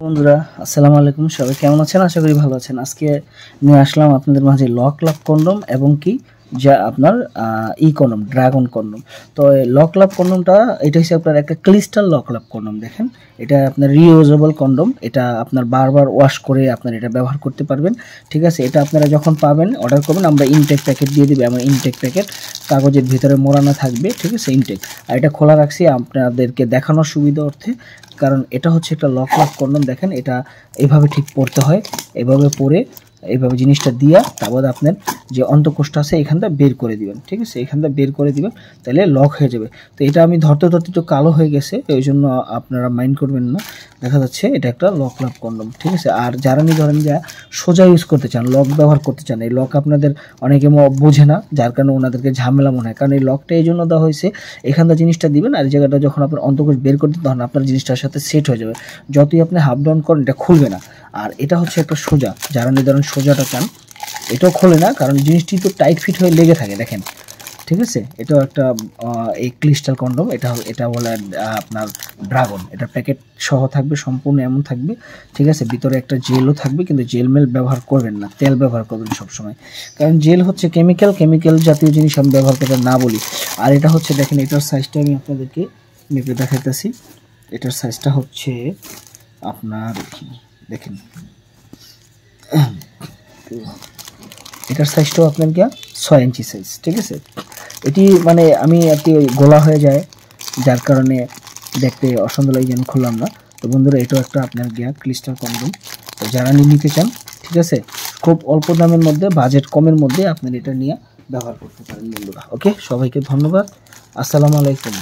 বন্ধুরা আসসালামু আলাইকুম, সবাই কেমন আছেন? আশা করি ভালো আছেন। আজকে নিয়ে আসলাম আপনাদের মাঝে লক লাভ কন্ডম এবং কি যা আপনার কন্ডম, ড্রাগন কন্ডম। তো লক লাভ কন্ডমটা এটা হচ্ছে আপনার একটা ক্রিস্টাল লক লাভ কন্ডম। দেখেন, এটা আপনার রিইউজেবল কন্ডম। এটা আপনার বারবার ওয়াশ করে আপনার এটা ব্যবহার করতে পারবেন। ঠিক আছে, এটা আপনারা যখন পাবেন অর্ডার করবেন, আমরা ইনটেক প্যাকেট দিয়ে দিবে। আমার ইনটেক প্যাকেট কাগজের ভিতরে মোড়ানো থাকবে। ঠিক আছে, ইনটেক। আর এটা খোলা রাখছি আপনাদেরকে দেখানোর সুবিধা অর্থে, কারণ এটা হচ্ছে একটা লক লাভ কন্ডম। দেখেন, এটা এইভাবে ঠিক পড়তে হয়, এইভাবে পরে এইভাবে জিনিসটা দিয়া তারপর আপনার যে অন্তঃকোষ্ঠ আছে এখানটা বের করে দিবেন। ঠিক আছে, এখানটা বের করে দিবেন, তাহলে লক হয়ে যাবে। তো এটা আমি ধরতে ধরতে একটু কালো হয়ে গেছে, ওই জন্য আপনারা মাইন্ড করবেন না। দেখা যাচ্ছে এটা একটা লক লাভ কন্ডম। ঠিক আছে, আর যারা নিয়ে ধরেন যা সোজা ইউজ করতে চান, লক ব্যবহার করতে চান, এই লক আপনাদের অনেকে বোঝে না, যার কারণে ওনাদেরকে ঝামেলা মনে হয়। কারণ এই লকটা এই জন্য দেওয়া হয়েছে, এখানটা জিনিসটা দিবেন আর এই জায়গাটা যখন আপনার অন্তঃকোষ বের করতে তখন আপনার জিনিসটার সাথে সেট হয়ে যাবে। যতই আপনি হাফ ডাউন করেন এটা খুলবে না। আর এটা হচ্ছে একটা সোজা, যারা নির্ধারণ সোজাটা চান এটাও খোলে না, কারণ জিনিসটি তো টাইট ফিট হয়ে লেগে থাকে। দেখেন, ঠিক আছে, এটাও একটা এই ক্রিস্টাল কন্ডম। এটা বলে আপনার ড্রাগন। এটা প্যাকেট সহ থাকবে, সম্পূর্ণ এমন থাকবে। ঠিক আছে, ভিতরে একটা জেলও থাকবে, কিন্তু জেল মেল ব্যবহার করবেন না, তেল ব্যবহার করবেন সবসময়, কারণ জেল হচ্ছে কেমিক্যাল জাতীয় জিনিস আমি ব্যবহার করতে না বলি। আর এটা হচ্ছে দেখেন, এটার সাইজটা আমি আপনাদেরকে মেপে দেখাইতেছি। এটার সাইজটা হচ্ছে আপনার দেখেন, এটার সাইজটাও আপনার গিয়া 6 ইঞ্চি সাইজ। ঠিক আছে, এটি মানে আমি আর কি ওই গোলা হয়ে যায়, যার কারণে দেখতে অসুন্দর লাগে, আমি খুললাম না। তো বন্ধুরা, এটাও একটা আপনার গিয়া ক্রিস্টাল কন্ডম। তো যারা নিতে চান, ঠিক আছে, খুব অল্প দামের মধ্যে, বাজেট কমের মধ্যে আপনার এটা নিয়ে ব্যবহার করতে পারেন বন্ধুরা। ওকে, সবাইকে ধন্যবাদ। আসসালামু আলাইকুম।